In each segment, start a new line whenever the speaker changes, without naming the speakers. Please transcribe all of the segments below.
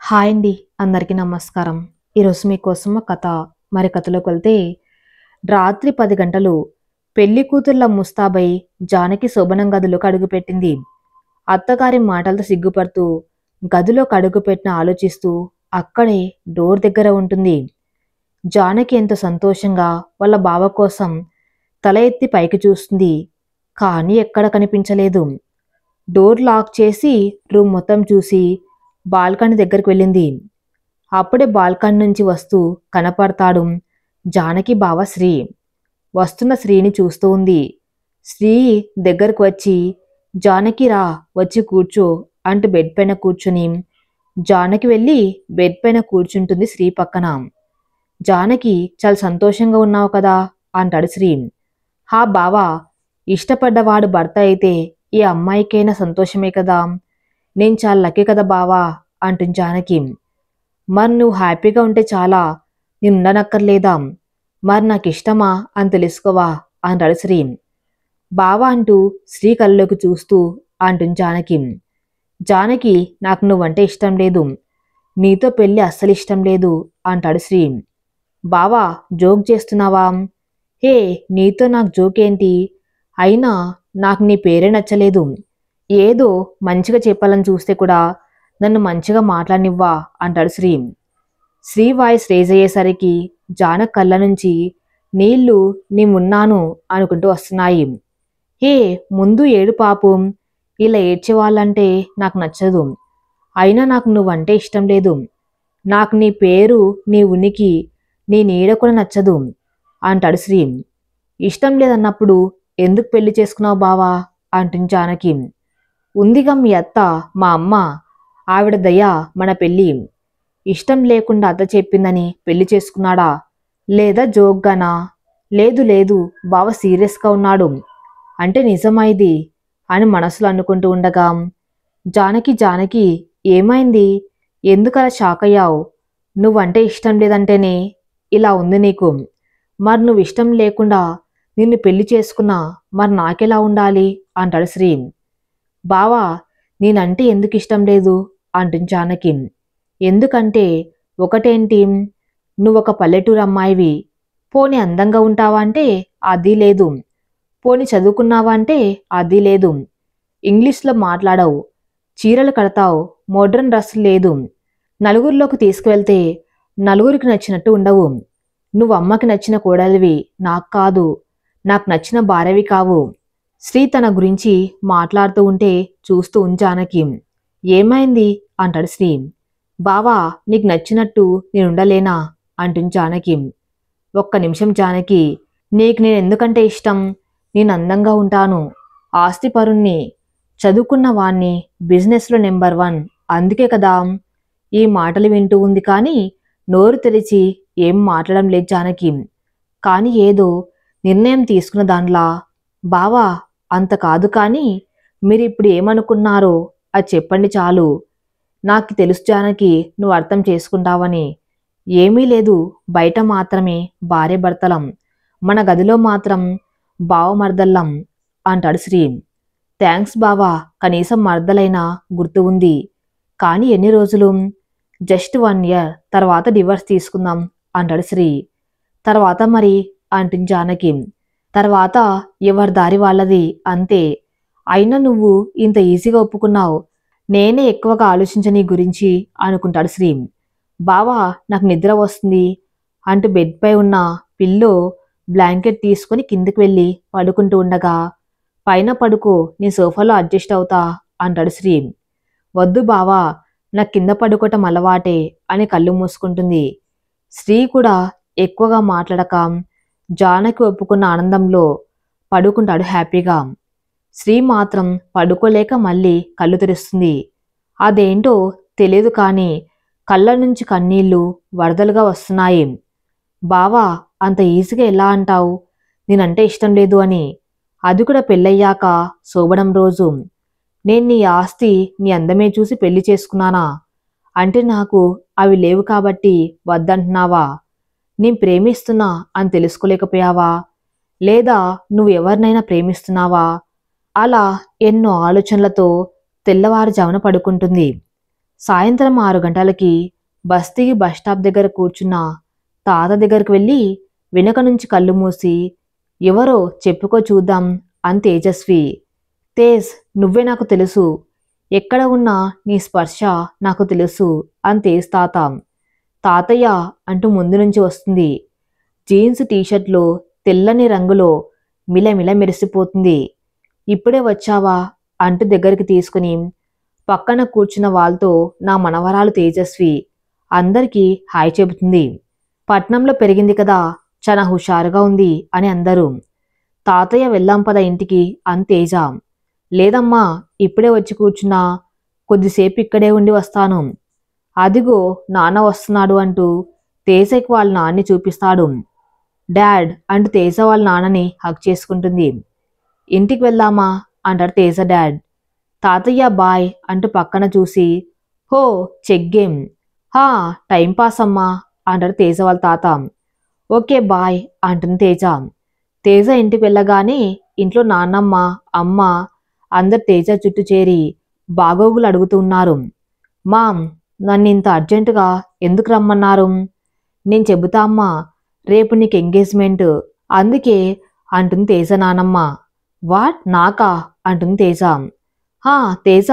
Hi అండి. అందరికీ నమస్కారం. ఈరోజు మీకోసం ఒక కథ. మరి కథలోకి వెళ్తే రాత్రి 10 గంటలు పెళ్లి కూతుర్ల ముస్తాబై జానకి శోభనం గదిలోకి అడుగుపెట్టింది. అత్తగారి మాటలతో సిగ్గుపడుతూ గదిలోకి అడుగుపెట్టిన ఆలోచిస్తూ అక్కడే డోర్ దగ్గర ఉంటుంది. జానకి ఎంతో సంతోషంగా వాళ్ళ బావ కోసం తల ఎత్తి పైకి చూస్తుంది. కానీ ఎక్కడ కనిపించలేదు. డోర్ లాక్ చేసి రూమ్ మొత్తం చూసి బాల్కనీ దగ్గరికి వెళ్ళింది. అప్పుడే బాల్కనీ నుంచి వస్తూ కనపడతాడు జానకి బావ శ్రీ. వస్తున్న శ్రీని చూస్తూ ఉంది. శ్రీ దగ్గరకు వచ్చి జానకి రా వచ్చి కూర్చో అంటూ బెడ్ పైన కూర్చుని జానకి వెళ్ళి బెడ్ పైన కూర్చుంటుంది శ్రీ పక్కన. జానకి చాలా సంతోషంగా ఉన్నావు కదా అంటాడు శ్రీ. హా బావా, ఇష్టపడ్డవాడు భర్త అయితే ఈ అమ్మాయికైనా సంతోషమే కదా, నేను చాలా లక్కీ కదా బావా అంటుంది జానకి. మరి నువ్వు హ్యాపీగా ఉంటే చాలా, నేను ఉండనక్కర్లేదా, మరి నాకు ఇష్టమా అని తెలుసుకోవా అంటాడు శ్రీ. బావా అంటూ శ్రీ కళ్ళలోకి చూస్తూ అంటుంది జానకి. జానకి నాకు నువ్వంటే ఇష్టం లేదు, నీతో పెళ్ళి అస్సలు ఇష్టం లేదు అంటాడు శ్రీ. బావా జోక్ చేస్తున్నావా? హే, నీతో నాకు జోక్ ఏంటి? అయినా నాకు నీ పేరే నచ్చలేదు. ఏదో మంచిగా చెప్పాలని చూస్తే కూడా నన్ను మంచిగా మాట్లాడినివ్వా అంటాడు శ్రీ. శ్రీ వాయిస్ రేజ్ అయ్యేసరికి జానక్ కళ్ళ నుంచి నీళ్లు నేమున్నాను అనుకుంటూ వస్తున్నాయి. హే, ముందు ఏడు పాపం, ఇలా ఏడ్చేవాళ్ళంటే నాకు నచ్చదు. అయినా నాకు నువ్వంటే ఇష్టం లేదు. నాకు నీ పేరు, నీ ఉనికి, నీ నీడ కూడా నచ్చదు అంటాడు శ్రీ. ఇష్టం లేదన్నప్పుడు ఎందుకు పెళ్లి చేసుకున్నావు బావా అంటుంది జానకి. ఉందిగా మీ అత్త, మా అమ్మ, ఆవిడ దయ మన పెళ్ళి. ఇష్టం లేకుండా అత్త చెప్పిందని పెళ్లి చేసుకున్నాడా, లేదా జోక్గానా? లేదు లేదు, బావ సీరియస్గా ఉన్నాడు. అంటే నిజమా ఇది అని మనసులో అనుకుంటూ ఉండగా జానకి జానకి ఏమైంది, ఎందుకలా షాక్ అయ్యావు? నువ్వంటే ఇష్టం లేదంటేనే ఇలా ఉంది నీకు. మరి నువ్వు ఇష్టం లేకుండా నిన్ను పెళ్లి చేసుకున్నా మరి నాకెలా ఉండాలి అంటాడు శ్రీ. బావా, నేనంటే ఎందుకు ఇష్టం లేదు అంటుంది జానకి. ఎందుకంటే ఒకటేంటి, నువ్వొక పల్లెటూరు అమ్మాయివి, పోనీ అందంగా ఉంటావా అంటే అది లేదు, పోనీ చదువుకున్నావా అంటే అది లేదు, ఇంగ్లీష్లో మాట్లాడవు, చీరలు కడతావు, మోడ్రన్ డ్రెస్సులు లేదు, నలుగురిలోకి తీసుకువెళ్తే నలుగురికి నచ్చినట్టు ఉండవు, నువ్వు అమ్మకి నచ్చిన కోడలివి, నాకు కాదు, నాకు నచ్చిన భార్యవి కావు. శ్రీ తన గురించి మాట్లాడుతూ ఉంటే చూస్తూ జానకి. ఏమైంది అంటాడు శ్రీ. బావా, నీకు నచ్చినట్టు నేనుండలేనా అంటుంది జానకి. ఒక్క నిమిషం జానకి, నీకు నేను ఎందుకంటే ఇష్టం? నేను అందంగా ఉంటాను, ఆస్తిపరుణ్ణి, చదువుకున్న వాణ్ణి, బిజినెస్లో నెంబర్ 1, అందుకే కదా. ఈ మాటలు వింటూ ఉంది కానీ నోరు తెరిచి ఏం మాట్లాడడం లేదు జానకి. కానీ ఏదో నిర్ణయం తీసుకున్న దానిలా. బావా, అంత కాదు కానీ మీరిప్పుడు ఏమనుకున్నారో అది చెప్పండి చాలు. నాకు తెలుసు జానకి, నువ్వు అర్థం చేసుకుంటావని. ఏమీ లేదు, బయట మాత్రమే భార్య భర్తలం, మన గదిలో మాత్రం బావమర్దల్లం అంటాడు శ్రీ. థ్యాంక్స్ బావా, కనీసం మర్దలైనా గుర్తు ఉంది. కానీ ఎన్ని రోజులు? జస్ట్ 1 ఇయర్, తర్వాత డివర్స్ తీసుకుందాం అంటాడు శ్రీ. తర్వాత మరి అంటుంది జానకి. తర్వాత ఎవరి దారి వాళ్ళది అంతే. అయినా నువ్వు ఇంత ఈజీగా ఒప్పుకున్నావు, నేనే ఎక్కువగా ఆలోచించని గురించి అనుకుంటాడు శ్రీ. బావా, నాకు నిద్ర వస్తుంది అంటూ బెడ్పై ఉన్న పిల్లో బ్లాంకెట్ తీసుకొని కిందకి వెళ్ళి పడుకుంటూ ఉండగా పైన పడుకో, నీ సోఫాలో అడ్జస్ట్ అవుతా అంటాడు శ్రీ. వద్దు బావా, నాకు కింద పడుకోవటం అలవాటే అని కళ్ళు మూసుకుంటుంది. శ్రీ కూడా ఎక్కువగా మాట్లాడక జానకి ఒప్పుకున్న ఆనందంలో పడుకుంటాడు హ్యాపీగా. శ్రీ మాత్రం పడుకోలేక మళ్ళీ కళ్ళు తెరుస్తుంది. అదేంటో తెలియదు కానీ కళ్ళ నుంచి కన్నీళ్లు వరదలుగా వస్తున్నాయి. బావా, అంత ఈజీగా ఎలా అంటావు నేనంటే ఇష్టం లేదు అని? అది కూడా పెళ్ళయ్యాక శోభనం రోజు. నేను నీ ఆస్తి, నీ అందమే చూసి పెళ్లి చేసుకున్నానా? అంటే నాకు అవి లేవు కాబట్టి వద్దంటున్నావా? నేను ప్రేమిస్తున్నా అని తెలుసుకోలేకపోయావా? లేదా నువ్వు ఎవరినైనా ప్రేమిస్తున్నావా? అలా ఎన్నో ఆలోచనలతో తెల్లవారుజామున పడుకుంటుంది. సాయంత్రం 6 గంటలకి బస్తీకి బస్టాప్ దగ్గర కూర్చున్న తాత దగ్గరికి వెళ్ళి వెనుక నుంచి కళ్ళు మూసి, ఎవరో చెప్పుకో చూద్దాం అని తేజస్వి. తేజ్, నువ్వే నాకు తెలుసు, ఎక్కడ ఉన్నా నీ స్పర్శ నాకు తెలుసు అని తేజ్ తాత. తాతయ్య అంటూ ముందు నుంచి వస్తుంది. జీన్స్ టీషర్ట్లో తెల్లని రంగులో మిలమిల మెరిసిపోతుంది. ఇప్పుడే వచ్చావా అంటూ దగ్గరికి తీసుకుని పక్కన కూర్చున్న వాళ్ళతో నా మనవరాలు తేజస్వి అందరికీ హాయ్ చెబుతుంది. పట్నంలో పెరిగింది కదా, చాలా హుషారుగా ఉంది అని అందరూ. తాతయ్య వెళ్దాం పద ఇంటికి అని తేజ. లేదమ్మా, ఇప్పుడే వచ్చి కూర్చున్నా, కొద్దిసేపు ఇక్కడే ఉండి వస్తాను. అదిగో నాన్న వస్తున్నాడు అంటూ తేజకి వాళ్ళ నాన్ని చూపిస్తాడు. డాడ్ అంటూ తేజ వాళ్ళ నాన్నని హగ్ చేసుకుంటుంది. ఇంటికి వెళ్దామా అంటాడు తేజ డాడ్. తాతయ్య బాయ్ అంటూ పక్కన చూసి, హో చెక్ గేమ్, హా టైంపాస్ అమ్మా అంటాడు తేజ వాళ్ళ తాత. ఓకే బాయ్ అంటుంది తేజ. తేజ ఇంటికి వెళ్ళగానే ఇంట్లో నాన్నమ్మ, అమ్మ అందరు తేజ చుట్టూ చేరి బాగోగులు అడుగుతూ ఉన్నారు. మామ్, నన్ను ఇంత అర్జెంటుగా ఎందుకు రమ్మన్నారు? నేను చెబుతా అమ్మా, రేపు నీకు ఎంగేజ్మెంట్, అందుకే అంటుంది తేజ నానమ్మ. వాట్, నాకా అంటుంది తేజ. హా తేజ,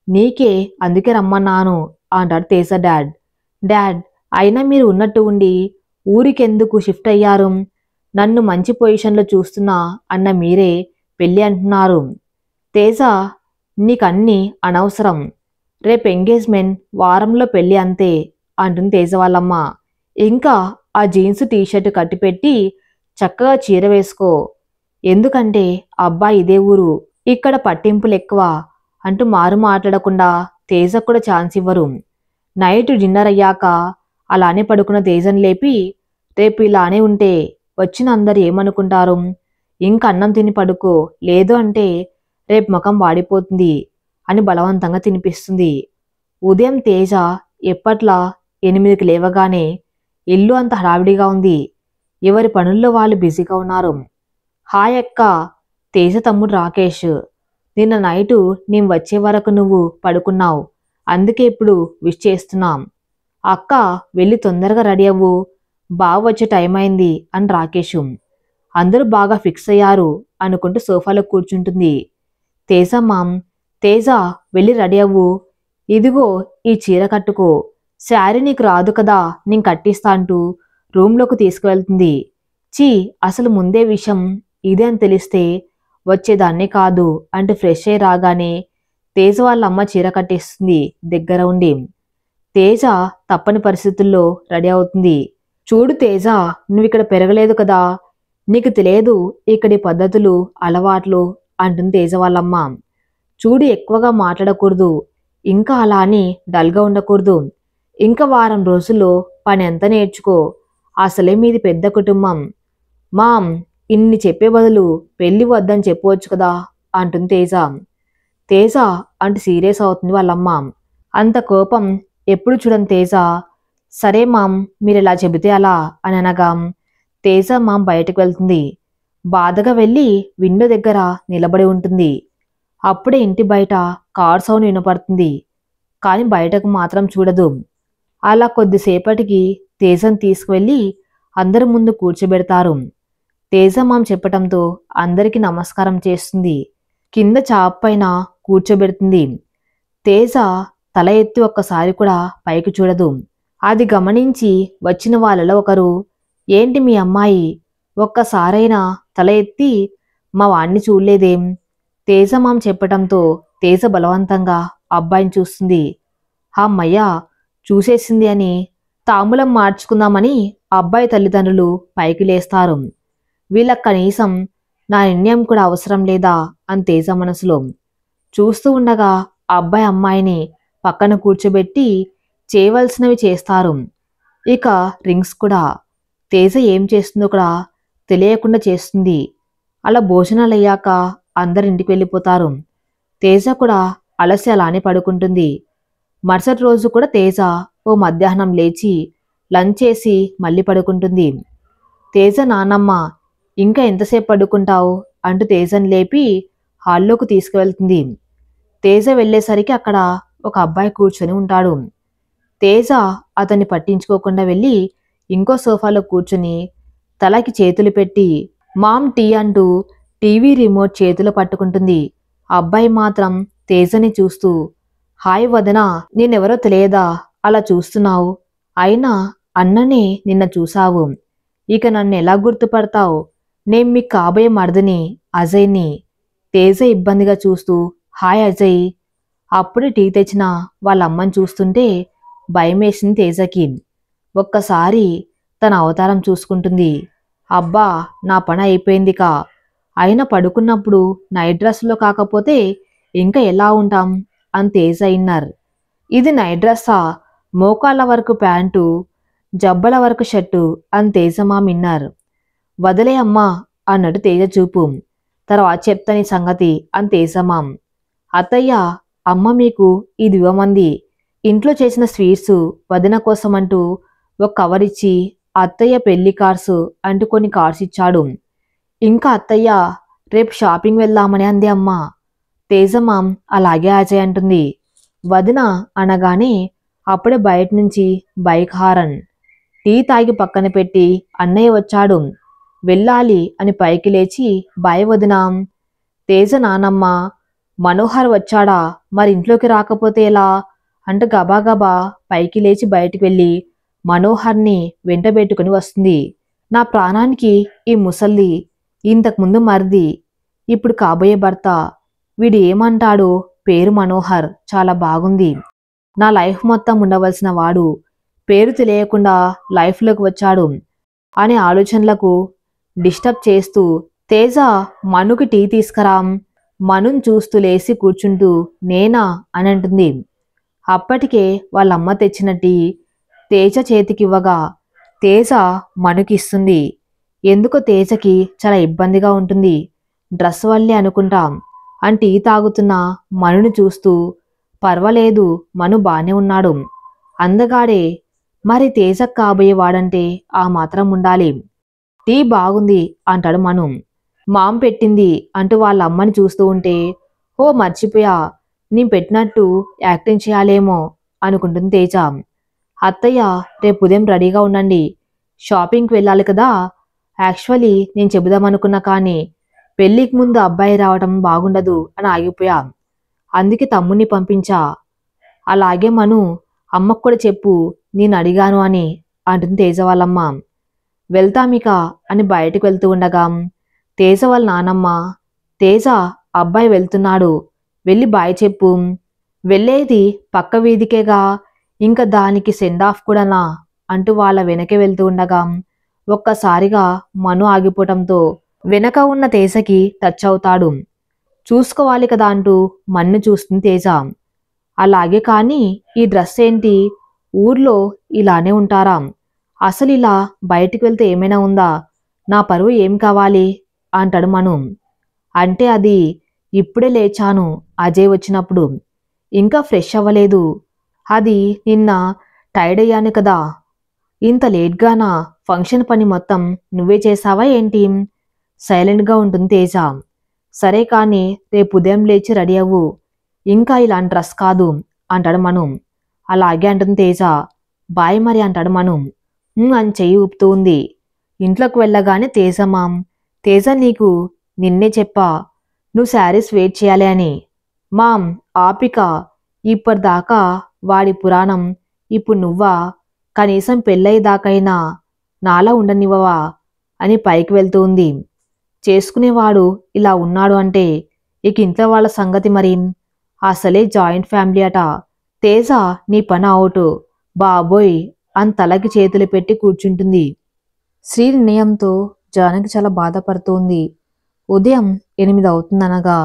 నీకే, అందుకే రమ్మన్నాను అంటాడు తేజ డాడ్. డాడ్, అయినా మీరు ఉన్నట్టు ఉండి ఊరికెందుకు షిఫ్ట్ అయ్యారు? నన్ను మంచి పొజిషన్లో చూస్తున్నా అన్న మీరే పెళ్ళి అంటున్నారు. తేజ, నీకన్నీ అనవసరం, రేపు ఎంగేజ్మెంట్, వారంలో పెళ్ళి అంతే అంటుంది తేజ వాళ్ళమ్మ. ఇంకా ఆ జీన్స్ టీషర్ట్ కట్టిపెట్టి చక్కగా చీర వేసుకో, ఎందుకంటే అబ్బాయి ఇదే ఊరు, ఇక్కడ పట్టింపులు ఎక్కువ అంటూ మారు మాట్లాడకుండా తేజకు కూడా ఛాన్స్ ఇవ్వరు. నైట్ డిన్నర్ అయ్యాక అలానే పడుకున్న తేజను లేపి, రేపు ఇలానే ఉంటే వచ్చిన అందరు ఏమనుకుంటారు? ఇంక అన్నం తిని పడుకో, లేదు అంటే రేపు ముఖం వాడిపోతుంది అని బలవంతంగా తినిపిస్తుంది. ఉదయం తేజ ఎప్పట్లా 8కి లేవగానే ఇల్లు అంత హడావిడిగా ఉంది. ఎవరి పనుల్లో వాళ్ళు బిజీగా ఉన్నారు. హాయ్ అక్క, తేజ తమ్ముడు రాకేష్. నిన్న నైటు నేను వచ్చే వరకు నువ్వు పడుకున్నావు, అందుకే ఇప్పుడు విష్ చేస్తున్నాం. అక్క, వెళ్ళి తొందరగా రెడీ అవ్వు, బావ వచ్చే టైం అయింది అని రాకేష్. అందరూ బాగా ఫిక్స్ అయ్యారు అనుకుంటూ సోఫాలో కూర్చుంటుంది. తేజ మామ్, తేజ వెళ్ళి రెడీ అవ్వు, ఇదిగో ఈ చీర కట్టుకో, శారీ నీకు రాదు కదా నేను కట్టిస్తా అంటూ రూమ్లోకి తీసుకువెళ్తుంది. చీ, అసలు ముందే విషయం ఇదే అని తెలిస్తే వచ్చేదాన్నే కాదు అంటూ ఫ్రెష్ అయి రాగానే తేజ వాళ్ళ అమ్మ చీర కట్టిస్తుంది దగ్గర ఉండి. తేజ తప్పని పరిస్థితుల్లో రెడీ అవుతుంది. చూడు తేజ, నువ్విక్కడ పెరగలేదు కదా, నీకు తెలియదు ఇక్కడి పద్ధతులు అలవాట్లు అంటుంది తేజ వాళ్ళమ్మ. చూడు, ఎక్కువగా మాట్లాడకూడదు, ఇంకా అలా అని డల్గా ఉండకూడదు, ఇంకా వారం రోజుల్లో పని ఎంత నేర్చుకో, అసలే మీది పెద్ద కుటుంబం. మామ్, ఇన్ని చెప్పే బదులు పెళ్ళి వద్దని చెప్పవచ్చు కదా అంటుంది తేజ. తేజ అంటూ సీరియస్ అవుతుంది వాళ్ళమ్మ. అంత కోపం ఎప్పుడు చూడని తేజ, సరే మామ్, మీరు ఇలా చెబితే అలా అని అనగా తేజ మామ్ బయటకు వెళ్తుంది. బాధగా వెళ్ళి విండో దగ్గర నిలబడి ఉంటుంది. అప్పుడే ఇంటి బయట కార్ సౌండ్ వినపడుతుంది, కానీ బయటకు మాత్రం చూడదు. అలా కొద్దిసేపటికి తేజను తీసుకువెళ్ళి అందరి ముందు కూర్చోబెడతారు. తేజ మామ్ చెప్పటంతో అందరికీ నమస్కారం చేస్తుంది. కింద చాప పైన కూర్చోబెడుతుంది. తేజ తల ఎత్తి ఒక్కసారి కూడా పైకి చూడదు. అది గమనించి వచ్చిన వాళ్ళలో ఒకరు, ఏంటి మీ అమ్మాయి ఒక్కసారైనా తల ఎత్తి మా వాణ్ణి చూడలేదేం? తేజ మామ్ చెప్పటంతో తేజ బలవంతంగా అబ్బాయిని చూస్తుంది. అమ్మయ్య, చూసేసింది అని తాంబూలం మార్చుకుందామని అబ్బాయి తల్లిదండ్రులు పైకి లేస్తారు. వీళ్ళకి కనీసం నా నిర్ణయం కూడా అవసరం లేదా అని తేజ మనసులో. చూస్తూ ఉండగా అబ్బాయి అమ్మాయిని పక్కన కూర్చోబెట్టి చేయవలసినవి చేస్తారు. ఇక రింగ్స్ కూడా తేజ ఏం చేస్తుందో కూడా తెలియకుండా చేస్తుంది. అలా భోజనాలు అయ్యాక అందరు ఇంటికి వెళ్ళిపోతారు. తేజ కూడా అలసి అలానే పడుకుంటుంది. మరుసటి రోజు కూడా తేజ ఓ మధ్యాహ్నం లేచి లంచ్ చేసి మళ్ళీ పడుకుంటుంది. తేజ నానమ్మ, ఇంకా ఎంతసేపు పడుకుంటావు అంటూ తేజను లేపి హాల్లోకి తీసుకువెళ్తుంది. తేజ వెళ్ళేసరికి అక్కడ ఒక అబ్బాయి కూర్చొని ఉంటాడు. తేజ అతన్ని పట్టించుకోకుండా వెళ్ళి ఇంకో సోఫాలో కూర్చుని తలకి చేతులు పెట్టి మామ్ టీ అంటూ టీవీ రిమోట్ చేతిలో పట్టుకుంటుంది. అబ్బాయి మాత్రం తేజని చూస్తూ, హాయ్ వదనా, నేనెవరో తెలియదా అలా చూస్తున్నావు? అయినా అన్ననే నిన్న చూశావు, ఇక నన్ను ఎలా గుర్తుపడతావు? నేను మీకు కాబోయే మరిదిని, అజయ్ని. తేజ ఇబ్బందిగా చూస్తూ, హాయ్ అజయ్. అప్పుడే టీ తెచ్చిన వాళ్ళమ్మని చూస్తుంటే భయమేసింది తేజకి. ఒక్కసారి తన అవతారం చూసుకుంటుంది. అబ్బా, నా పని అయిపోయిందికా. అయినా పడుకున్నప్పుడు నైట్ డ్రెస్లో కాకపోతే ఇంకా ఎలా ఉంటాం అని తేజ ఇన్నర్. ఇది నైట్ డ్రెస్సా? మోకాళ్ళ వరకు ప్యాంటు, జబ్బల వరకు షర్టు అని తేజమా ఇన్నర్. వదిలే అమ్మా అన్నట్టు తేజ చూపు. తర్వాత చెప్తాని సంగతి అని తేజమాం. అత్తయ్య, అమ్మ మీకు ఇది ఇవ్వమంది. ఇంట్లో చేసిన స్వీట్స్ వదిన కోసం అంటూ ఒక కవర్ ఇచ్చి అత్తయ్య పెళ్లి కార్డ్స్ అంటూ కొన్ని కార్డ్స్ ఇచ్చాడు. ఇంకా అత్తయ్య రేపు షాపింగ్ వెళ్దామని అంది అమ్మ. తేజమాం అలాగే అజయ్ అంటుంది. వదిన అనగానే అప్పుడే బయట నుంచి బైక్ హారన్. టీ తాగి పక్కన పెట్టి అన్నయ్య వచ్చాడు, వెళ్ళాలి అని పైకి లేచి బాయ్ వదినాం. తేజ నానమ్మ, మనోహర్ వచ్చాడా, మరి ఇంట్లోకి రాకపోతే ఎలా అంటూ గబాగబా పైకి లేచి బయటికి వెళ్ళి మనోహర్ని వెంటబెట్టుకుని వస్తుంది. నా ప్రాణానికి ఈ ముసల్ది, ఇంతకుముందు మరిది, ఇప్పుడు కాబోయే భర్త. వీడు ఏమంటాడో, పేరు మనోహర్, చాలా బాగుంది. నా లైఫ్ మొత్తం ఉండవలసిన వాడు పేరు తెలియకుండా లైఫ్లోకి వచ్చాడు అనే ఆలోచనలకు డిస్టర్బ్ చేస్తూ తేజ మనుకి టీ తీసుకురాం. మనుని చూస్తూ లేసి కూర్చుంటూ నేనా అని అంటుంది. అప్పటికే వాళ్ళమ్మ తెచ్చిన టీ తేజ చేతికివ్వగా తేజ మనుకిస్తుంది. ఎందుకో తేజకి చాలా ఇబ్బందిగా ఉంటుంది. డ్రెస్ వల్లే అనుకుంటాం అని టీ తాగుతున్న మనుని చూస్తూ, పర్వాలేదు, మను బానే ఉన్నాడు, అందగాడే, మరి తేజ కాబోయేవాడంటే ఆ మాత్రం ఉండాలి. టీ బాగుంది అంటాడు మను. మాం పెట్టింది అంటూ వాళ్ళ అమ్మని చూస్తూ ఉంటే, ఓ మర్చిపోయా, నేను పెట్టినట్టు యాక్టింగ్ చేయాలేమో అనుకుంటుంది తేజ. అత్తయ్య, రేపు ఉదయం రెడీగా ఉండండి, షాపింగ్కి వెళ్ళాలి కదా. యాక్చువల్లీ నేను చెబుదామనుకున్నా కానీ పెళ్ళికి ముందు అబ్బాయి రావడం బాగుండదు అని ఆగిపోయా, అందుకే తమ్ముణ్ణి పంపించా. అలాగే మను, అమ్మకు కూడా చెప్పు నేను అడిగాను అని అంటుంది తేజ వాళ్ళమ్మ. వెళ్తామిక అని బయటకు వెళ్తూ ఉండగా తేజ వాళ్ళ నానమ్మ, తేజ, అబ్బాయి వెళ్తున్నాడు, వెళ్ళి బాయ్ చెప్పు. వెళ్ళేది పక్క వీధికేగా, ఇంకా దానికి సెండ్ ఆఫ్ కూడానా అంటూ వాళ్ళ వెనకే వెళ్తూ ఉండగా ఒక్కసారిగా మను ఆగిపోవటంతో వెనక ఉన్న తేజకి టచ్ అవుతాడు. చూసుకోవాలి కదా అంటూ మన్ను చూస్తుంది తేజ. అలాగే కానీ ఈ డ్రెస్ ఏంటి, ఊర్లో ఇలానే ఉంటారా, అసలు ఇలా బయటికి వెళ్తే ఏమైనా ఉందా, నా పరువు ఏం కావాలి అంటాడు మను. అంటే అది ఇప్పుడే లేచాను అజయ్ వచ్చినప్పుడు, ఇంకా ఫ్రెష్ అవ్వలేదు, అది నిన్న టైర్డ్ అయ్యాను కదా. ఇంత లేట్గానా, ఫంక్షన్ పని మొత్తం నువ్వే చేసావా ఏంటి? సైలెంట్గా ఉంటుంది తేజ. సరే కానీ రేపు ఉదయం లేచి రెడీ అవ్వు, ఇంకా ఇలాంటి డ్రెస్ కాదు అంటాడు మను. అలాగే అంటుంది తేజ. బాయ్ మరి అంటాడు మను. అని చెయ్యి ఊపుతూ ఉంది. ఇంట్లోకి వెళ్ళగానే తేజమాం, తేజ నీకు నిన్నే చెప్పా నువ్వు శారీస్ వెయిట్ చేయాలి అని. మామ్ ఆపిక, ఇప్పటిదాకా వాడి పురాణం, ఇప్పుడు నువ్వా, కనీసం పెళ్ళయ్యేదాకైనా నాలా ఉండనివ్వవా అని పైకి వెళ్తూ ఉంది. చేసుకునేవాడు ఇలా ఉన్నాడు అంటే ఇక ఇంట్లో వాళ్ళ సంగతి మరి, అసలే జాయింట్ ఫ్యామిలీ అట. తేజ నీ పని అవుటు బాబోయ్ అని తలకి చేతులు పెట్టి కూర్చుంటుంది. శ్రీ నిర్ణయంతో జానకి చాలా బాధపడుతోంది. ఉదయం 8 అవుతుందనగా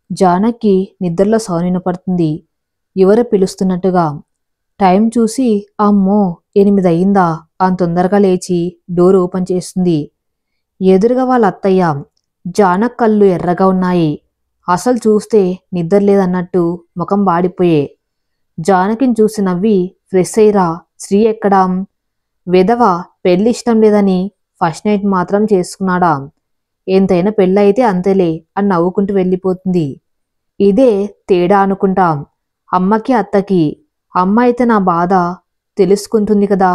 జానకి నిద్రలో సౌండ్ వినపడుతుంది, ఎవరో పిలుస్తున్నట్టుగా. టైం చూసి అమ్మో 8 అయిందా అని తొందరగా లేచి డోర్ ఓపెన్ చేస్తుంది. ఎదురుగా వాళ్ళ అత్తయ్య. జానక్ కళ్ళు ఎర్రగా ఉన్నాయి. అసలు చూస్తే నిద్ర లేదన్నట్టు ముఖం వాడిపోయే. జానకిని చూసి నవ్వి, ఫ్రెష్ అయ్యిరా, శ్రీ ఎక్కడా? వెధవ, పెళ్ళి ఇష్టం లేదని ఫస్ట్ నైట్ మాత్రం చేసుకున్నాడా? ఎంతైనా పెళ్ళి అయితే అంతేలే అని నవ్వుకుంటూ వెళ్ళిపోతుంది. ఇదే తేడా అనుకుంటాం. అమ్మకి అత్తకి. అమ్మ అయితే నా బాధ తెలుసుకుంటుంది కదా.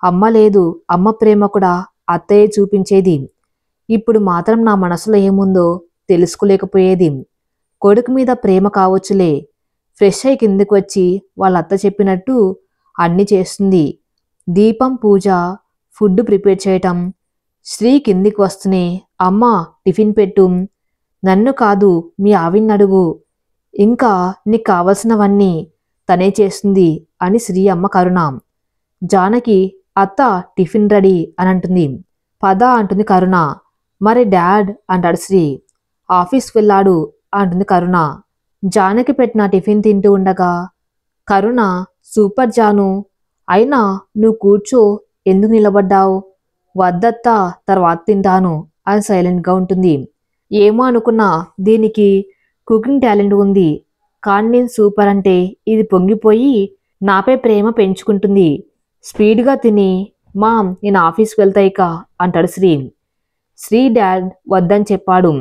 అమ్మ లేదు, అమ్మ ప్రేమ కూడా అత్తయ్య చూపించేది. ఇప్పుడు మాత్రం నా మనసులో ఏముందో తెలుసుకోలేకపోయేది. కొడుకు మీద ప్రేమ కావచ్చులే. ఫ్రెష్ అయి కిందకి వచ్చి వాళ్ళ అత్త చెప్పినట్టు అన్నీ చేస్తుంది. దీపం, పూజ, ఫుడ్ ప్రిపేర్ చేయటం. శ్రీ కిందికి వస్తూనే అమ్మ టిఫిన్ పెట్టు, నన్ను కాదు మీ ఆవిడ్ని అడుగు, ఇంకా నీకు కావలసినవన్నీ తనే చేస్తుంది అని శ్రీ అమ్మ కరుణ. జానకి అత్త టిఫిన్ రెడీ అని అంటుంది. పద అంటుంది కరుణ. మరి డాడ్ అంటాడు శ్రీ. ఆఫీస్కి వెళ్ళాడు అంటుంది కరుణ. జానకి పెట్టిన టిఫిన్ తింటూ ఉండగా కరుణ, సూపర్ జాను, అయినా నువ్వు కూర్చో, ఎందుకు నిలబడ్డావు? వద్దత్తా, తర్వాత తింటాను అని సైలెంట్గా ఉంటుంది. ఏమో అనుకున్నా దీనికి కుకింగ్ టాలెంట్ ఉంది, కానీ నేను సూపర్ అంటే ఇది పొంగిపోయి నాపై ప్రేమ పెంచుకుంటుంది. స్పీడ్గా తిని మామ్ నేను ఆఫీస్కి వెళ్తా ఇక అంటాడు శ్రీ. శ్రీ డాడ్ వద్దని చెప్పాడు.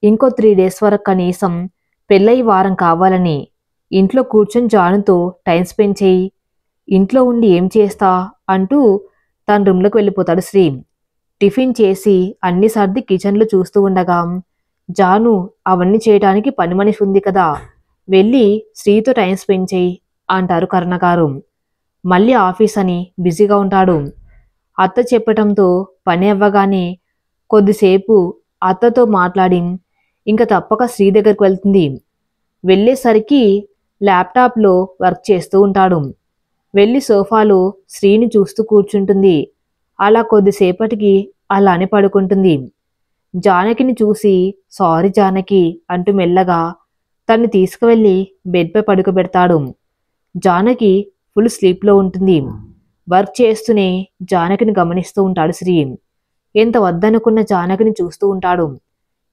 ఇంకో 3 days వరకు కనీసం పెళ్ళయి వారం కావాలని. ఇంట్లో కూర్చొని జానుతో టైం స్పెండ్ చేయి, ఇంట్లో ఉండి ఏం చేస్తా అంటూ తన రూమ్లోకి వెళ్ళిపోతాడు శ్రీ. టిఫిన్ చేసి అన్ని సర్ది కిచెన్లో చూస్తూ ఉండగా జాను అవన్నీ చేయడానికి పని మనిషి ఉంది కదా, వెళ్ళి శ్రీతో టైం స్పెండ్ చేయి అంటారు కరుణగారు. మళ్ళీ ఆఫీస్ అని బిజీగా ఉంటాడు. అత్త చెప్పటంతో పని అవ్వగానే కొద్దిసేపు అత్తతో మాట్లాడి ఇంకా తప్పక శ్రీ దగ్గరికి వెళ్తుంది. వెళ్ళేసరికి ల్యాప్టాప్లో వర్క్ చేస్తూ ఉంటాడు. వెళ్ళి సోఫాలో శ్రీని చూస్తూ కూర్చుంటుంది. అలా కొద్దిసేపటికి అలానే పడుకుంటుంది. జానకిని చూసి సారీ జానకి అంటూ మెల్లగా తన్ని తీసుకువెళ్ళి బెడ్పై పడుకోబెడతాడు. జానకి ఫుల్ స్లీప్లో ఉంటుంది. వర్క్ చేస్తూనే జానకిని గమనిస్తూ ఉంటాడు శ్రీ. ఎంత వద్దనుకున్న జానకిని చూస్తూ ఉంటాడు.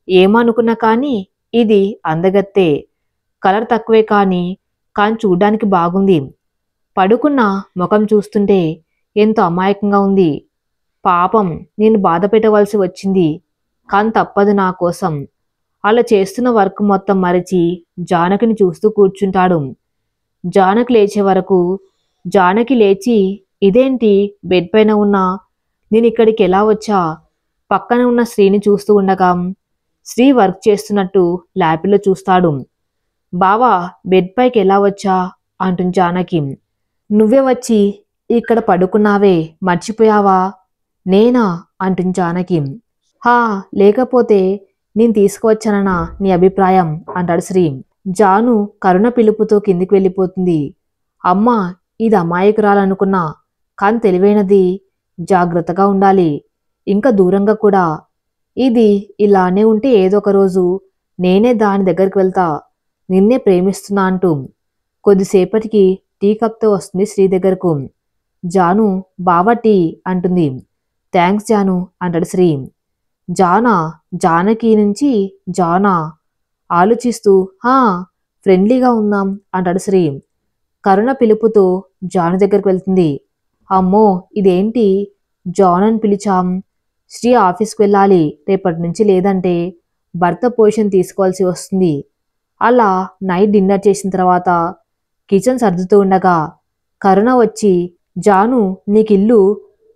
ఏమనుకున్నా కానీ ఇది అందగత్తే, కలర్ తక్కువే కానీ చూడ్డానికి బాగుంది. పడుకున్న ముఖం చూస్తుంటే ఎంతో అమాయకంగా ఉంది. పాపం నేను బాధ పెట్టవలసి వచ్చింది, కానీ తప్పదు నా కోసం. అలా చేస్తున్న వర్క్ మొత్తం మరిచి జానకిని చూస్తూ కూర్చుంటాడు. జానకి లేచే వరకు. జానకి లేచి ఇదేంటి బెడ్ పైన ఉన్నా, నేను ఇక్కడికి ఎలా వచ్చా? పక్కన ఉన్న శ్రీని చూస్తూ ఉండగా శ్రీ వర్క్ చేస్తున్నట్టు ల్యాప్లో చూస్తాడు. బావా బెడ్ పైకి ఎలా వచ్చా అంటుంది జానకి. నువ్వే వచ్చి ఇక్కడ పడుకున్నావే, మర్చిపోయావా? నేనా అంటుంది జానకి. హా, లేకపోతే నేను తీసుకువచ్చానన్నా నీ అభిప్రాయం అంటాడు శ్రీ. జాను కరుణ పిలుపుతో కిందికి వెళ్ళిపోతుంది. అమ్మా ఇది అమాయకురాలనుకున్నా, కానీ తెలివైనది, జాగ్రత్తగా ఉండాలి, ఇంకా దూరంగా కూడా. ఇది ఇలానే ఉంటే ఏదో ఒక రోజు నేనే దాని దగ్గరికి వెళ్తా, నిన్నే ప్రేమిస్తున్నా అంటూ కొద్దిసేపటికి టీ కప్తో వస్తుంది శ్రీ దగ్గరకు. జాను బావా టీ అంటుంది. థ్యాంక్స్ జాను అంటాడు శ్రీ. జానా, జానకి నుంచి జానా ఆలోచిస్తూ హా ఫ్రెండ్లీగా ఉందాం అంటాడు శ్రీ. కరుణ పిలుపుతో జాను దగ్గరికి వెళ్తుంది. అమ్మో ఇదేంటి జాన్ అని పిలిచాం, శ్రీ ఆఫీస్కి వెళ్ళాలి రేపటి నుంచి, లేదంటే భర్త పొజిషన్ తీసుకోవాల్సి వస్తుంది. అలా నైట్ డిన్నర్ చేసిన తర్వాత కిచెన్ సర్దుతూ ఉండగా కరుణ వచ్చి జాను నీకు ఇల్లు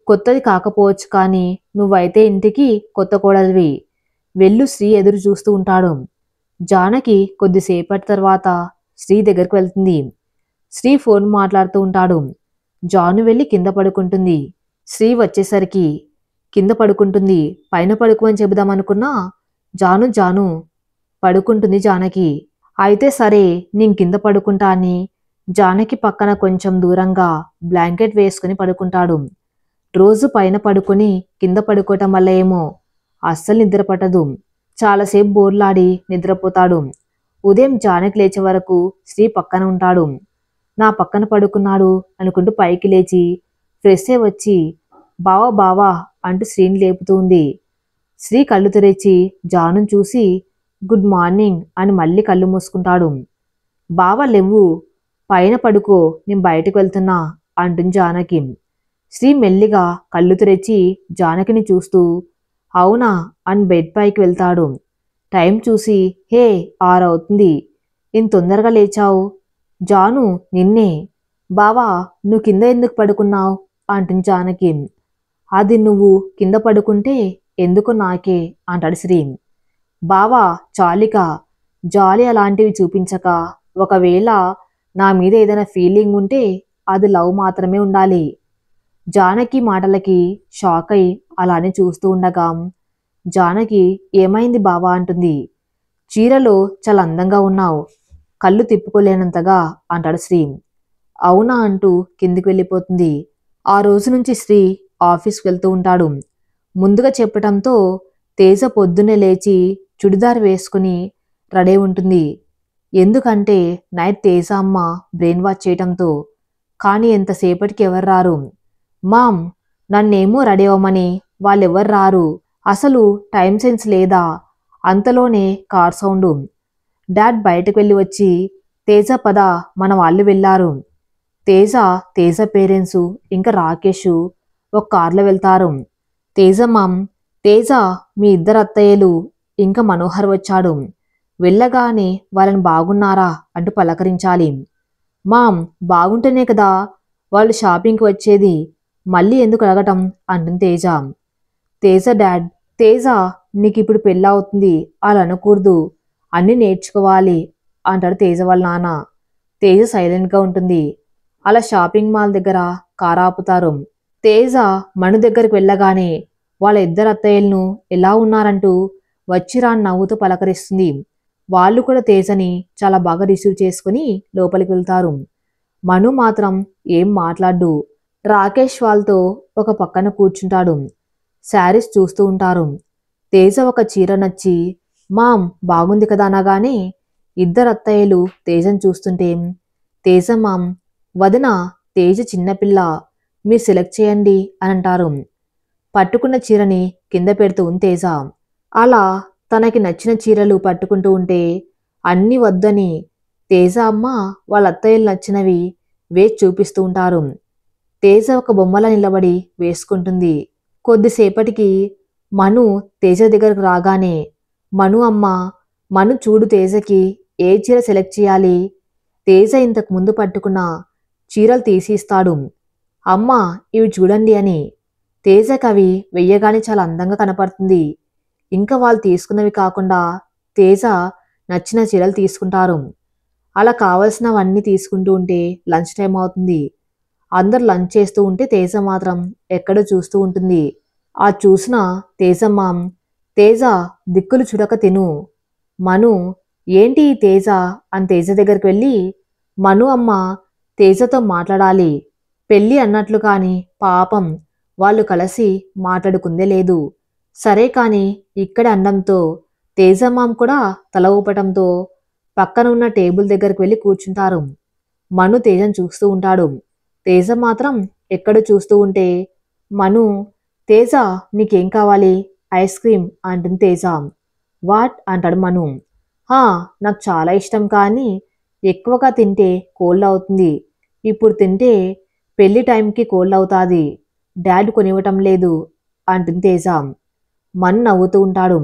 కొత్తది కాకపోవచ్చు, కానీ నువ్వైతే ఇంటికి కొత్త కోడలివి, వెళ్ళు శ్రీ ఎదురు చూస్తూ ఉంటాడు. జానకి కొద్దిసేపటి తర్వాత శ్రీ దగ్గరికి వెళ్తుంది. శ్రీ ఫోన్ మాట్లాడుతూ ఉంటాడు. జాను వెళ్ళి కింద పడుకుంటుంది. శ్రీ వచ్చేసరికి కింద పడుకుంటుంది. పైన పడుకోమని చెబుదామనుకున్నా జాను జాను పడుకుంటుంది జానకి. అయితే సరే నేను కింద పడుకుంటా అని జానకి పక్కన కొంచెం దూరంగా బ్లాంకెట్ వేసుకుని పడుకుంటాడు. రోజు పైన పడుకొని కింద పడుకోవటం వల్ల ఏమో అస్సలు నిద్ర పట్టదు. చాలాసేపు బోర్లాడి నిద్రపోతాడు. ఉదయం జానకి లేచే వరకు శ్రీ పక్కన ఉంటాడు. నా పక్కన పడుకున్నాడు అనుకుంటూ పైకి లేచి ఫ్రెష్ అయి వచ్చి బావా బావా అంటూ శ్రీని లేపుతూ ఉంది. శ్రీ కళ్ళు తెరిచి జానుని చూసి గుడ్ మార్నింగ్ అని మళ్ళీ కళ్ళు మూసుకుంటాడు. బావా లేవు, పైన పడుకో, నేను బయటకు వెళ్తున్నా అంటుంది జానకి. శ్రీ మెల్లిగా కళ్ళు తెరిచి జానకిని చూస్తూ అవునా అని బెడ్ పైకి వెళ్తాడు. టైం చూసి హే 6 అవుతుంది, ఇంత తొందరగా లేచావు, జాను నిన్నే. బావా నువ్వు కింద ఎందుకు పడుకున్నావు అంటుంది జానకి. అది నువ్వు కింద పడుకుంటే ఎందుకు నాకే అంటాడు శ్రీ. బావా చాలిక, జాలి అలాంటివి చూపించక. ఒకవేళ నా మీద ఏదైనా ఫీలింగ్ ఉంటే అది లవ్ మాత్రమే ఉండాలి. జానకి మాటలకి షాక్ అయి అలానే చూస్తూ ఉండగా జానకి ఏమైంది బావా అంటుంది. చీరలో చాలా అందంగా ఉన్నావు, కళ్ళు తిప్పుకోలేనంతగా అంటాడు శ్రీ. అవునా అంటూ కిందికి వెళ్ళిపోతుంది. ఆ రోజు నుంచి శ్రీ ఆఫీస్కి వెళ్తూ ఉంటాడు. ముందుగా చెప్పటంతో తేజ పొద్దున్నే లేచి చుడిదార్ వేసుకుని రెడీ ఉంటుంది. ఎందుకంటే నైట్ తేజ అమ్మ బ్రెయిన్ వాష్ చేయటంతో. కానీ ఎంతసేపటికి ఎవరు రారు. మామ్ నన్నేమో రెడీ అవ్వమని వాళ్ళెవ్వరు రారు, అసలు టైం సెన్స్ లేదా. అంతలోనే కార్ సౌండు. డాడ్ బయటకు వెళ్ళి వచ్చి తేజ పద మన వాళ్ళు వెళ్ళారు. తేజ తేజ పేరెంట్సు ఇంకా రాకేష్ ఒక కార్లో వెళ్తారు. తేజ మామ్, తేజ మీ ఇద్దరు అత్తయ్యలు ఇంకా మనోహర్ వచ్చాడు, వెళ్ళగానే వాళ్ళని బాగున్నారా అంటూ పలకరించాలి. మామ్ బాగుంటేనే కదా వాళ్ళు షాపింగ్కి వచ్చేది, మళ్ళీ ఎందుకు అడగటం అంటుంది తేజ. తేజ డాడ్, తేజ నీకిప్పుడు పెళ్ళవుతుంది, అలా అనకూడదు, అన్నీ నేర్చుకోవాలి అంటాడు తేజ వాళ్ళ నాన్న. తేజ సైలెంట్గా ఉంటుంది. అలా షాపింగ్ మాల్ దగ్గర కారు ఆపుతారు. తేజ మను దగ్గరికి వెళ్ళగానే వాళ్ళ ఇద్దరు అత్తయ్యలను ఎలా ఉన్నారంటూ వచ్చిరాని నవ్వుతూ పలకరిస్తుంది. వాళ్ళు కూడా తేజని చాలా బాగా రిసీవ్ చేసుకుని లోపలికి వెళ్తారు. మను మాత్రం ఏం మాట్లాడు. రాకేష్ వాళ్ళతో ఒక పక్కన కూర్చుంటాడు. శారీస్ చూస్తూ ఉంటారు. తేజ ఒక చీర నచ్చి మామ్ బాగుంది కదా అనగానే ఇద్దరు అత్తయ్యలు తేజను చూస్తుంటే తేజ మామ్, వదిన తేజ చిన్నపిల్ల, మీరు సెలెక్ట్ చేయండి అని అంటారు. పట్టుకున్న చీరని కింద పెడుతూ తేజ. అలా తనకి నచ్చిన చీరలు పట్టుకుంటూ ఉంటే అన్నీ వద్దని తేజ అమ్మ వాళ్ళ అత్తయ్యలు నచ్చినవి వేసి చూపిస్తూ ఉంటారు. తేజ ఒక బొమ్మలా నిలబడి వేసుకుంటుంది. కొద్దిసేపటికి మను తేజ దగ్గరకు రాగానే మను అమ్మ, మను చూడు తేజకి ఏ చీర సెలెక్ట్ చేయాలి, తేజ ఇంతకు ముందు పట్టుకున్న చీరలు తీసిస్తాడు, అమ్మ ఇవి చూడండి అని. తేజకవి వెయ్యగానే చాలా అందంగా కనపడుతుంది. ఇంకా వాళ్ళు తీసుకున్నవి కాకుండా తేజ నచ్చిన చీరలు తీసుకుంటారు. అలా కావలసినవన్నీ తీసుకుంటూ ఉంటే లంచ్ టైం అవుతుంది. అందరు లంచ్ చేస్తూ ఉంటే తేజ మాత్రం ఎక్కడో చూస్తూ ఉంటుంది. ఆ చూసిన తేజమ్మ, తేజ దిక్కులు చూడక తిను. మను ఏంటి ఈ తేజ అని తేజ దగ్గరికి వెళ్ళి మను అమ్మ తేజతో మాట్లాడాలి, పెళ్ళి అన్నట్లు కాని పాపం వాళ్ళు కలిసి మాట్లాడుకుందే లేదు. సరే కాని ఇక్కడ అండంతో తేజమ్మాం కూడా తల ఊపటంతో పక్కన ఉన్న టేబుల్ దగ్గరికి వెళ్ళి కూర్చుంటారు. మను తేజను చూస్తూ ఉంటాడు. తేజ మాత్రం ఎక్కడ చూస్తూ ఉంటే మను, తేజ నీకేం కావాలి, ఐస్ క్రీమ్ అంటుంది తేజ. వాట్ అంటాడు మను. హా నాకు చాలా ఇష్టం, కానీ ఎక్కువగా తింటే కోల్డ్ అవుతుంది, ఇప్పుడు తింటే పెళ్లి టైంకి కోల్డ్ అవుతాది, డాడ్ కొనివ్వటం లేదు అంటుంది తేజ. మన్ నవ్వుతూ ఉంటాడు.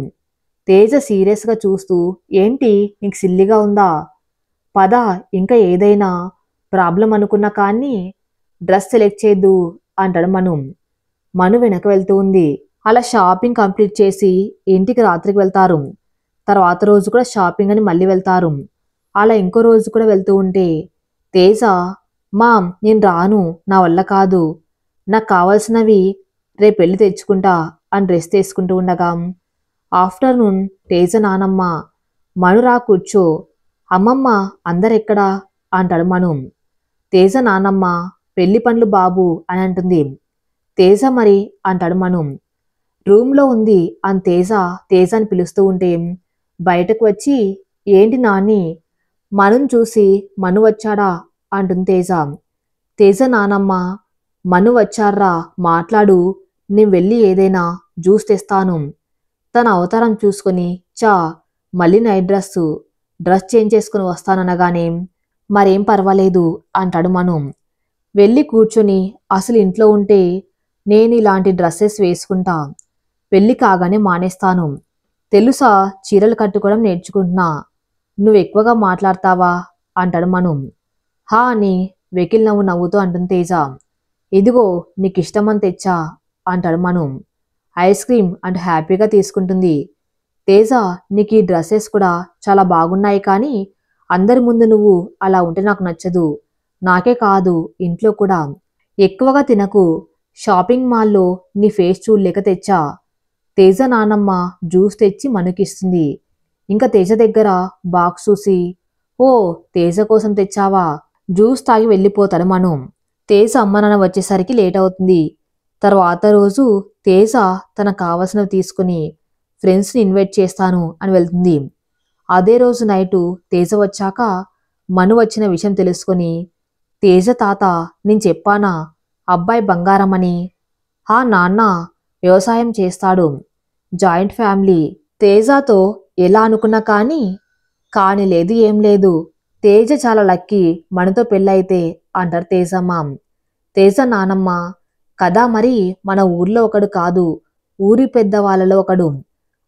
తేజ సీరియస్గా చూస్తూ ఏంటి నీకు సిల్లిగా ఉందా, పద ఇంకా ఏదైనా ప్రాబ్లం అనుకున్నా కానీ డ్రెస్ సెలెక్ట్ చేయద్దు అంటాడు మను. మను వెనక వెళ్తూ ఉంది. అలా షాపింగ్ కంప్లీట్ చేసి ఇంటికి రాత్రికి వెళ్తారు. తర్వాత రోజు కూడా షాపింగ్ అని మళ్ళీ వెళ్తారు. అలా ఇంకో రోజు కూడా వెళ్తూ ఉంటే తేజ, మామ్ నేను రాను, నా వల్ల కాదు, నాకు కావాల్సినవి రేపు వెళ్ళి తెచ్చుకుంటా అని డ్రెస్ తీసుకుంటూ ఉండగా ఆఫ్టర్నూన్ తేజ నానమ్మ, మను రా కూర్చో, అమ్మమ్మ అందరెక్కడా అంటాడు మను. తేజ నానమ్మ పెళ్లి పనులు బాబు అని అంటుంది. తేజ మరి అంటాడు మను. రూమ్లో ఉంది అని తేజ అని పిలుస్తూ ఉంటే బయటకు వచ్చి ఏంటి నాని, మనుని చూసి మను వచ్చాడా అంటుంది తేజ. తేజ నానమ్మ, మను వచ్చారా మాట్లాడు, నేను వెళ్ళి ఏదైనా జ్యూస్ తెస్తాను. తన అవతారం చూసుకొని చా మళ్ళీ నైట్ డ్రెస్ చేంజ్ చేసుకుని వస్తాననగానే మరేం పర్వాలేదు అంటాడు మను. వెళ్ళి కూర్చొని అసలు ఇంట్లో ఉంటే నేను ఇలాంటి డ్రెస్సెస్ వేసుకుంటా, పెళ్ళి కాగానే మానేస్తాను, తెలుసా చీరలు కట్టుకోవడం నేర్చుకుంటున్నా, నువ్వు ఎక్కువగా మాట్లాడతావా అంటాడు మను. హా అని వెకిల్ నవ్వు నవ్వుతూ అంటుంది తేజ. ఇదిగో నీకిష్టమని తెచ్చా అంటాడు మను. ఐస్ క్రీమ్ అంటూ హ్యాపీగా తీసుకుంటుంది. తేజ, నీకు ఈ డ్రెస్సెస్ కూడా చాలా బాగున్నాయి కానీ అందరి ముందు నువ్వు అలా ఉంటే నాకు నచ్చదు. నాకే కాదు ఇంట్లో కూడా. ఎక్కువగా తినకు. షాపింగ్ మాల్లో నీ ఫేస్ చూడలేక తెచ్చా. తేజ నానమ్మ జ్యూస్ తెచ్చి మనుకిస్తుంది. ఇంకా తేజ దగ్గర బాక్స్ చూసి, ఓ తేజ కోసం తెచ్చావా? జ్యూస్ తాగి వెళ్ళిపోతాడు మను. తేజ అమ్మ నాన్న వచ్చేసరికి లేట్ అవుతుంది. తర్వాత రోజు తేజ తనకు కావలసినవి తీసుకుని ఫ్రెండ్స్ని ఇన్వైట్ చేస్తాను అని వెళ్తుంది. అదే రోజు నైటు తేజ వచ్చాక మను వచ్చిన విషయం తెలుసుకొని, తేజ తాత నేను చెప్పానా అబ్బాయి బంగారం అని. ఆ నాన్న వ్యవసాయం చేస్తాడు. Joint family. తేజతో ఎలా అనుకున్నా కానీ లేదు ఏం లేదు. తేజ చాలా లక్కీ మనతో పెళ్ళైతే అంటారు తేజమ్మ. తేజ నానమ్మ, కదా మరి మన ఊర్లో ఒకడు కాదు, ఊరి పెద్దవాళ్ళలో ఒకడు.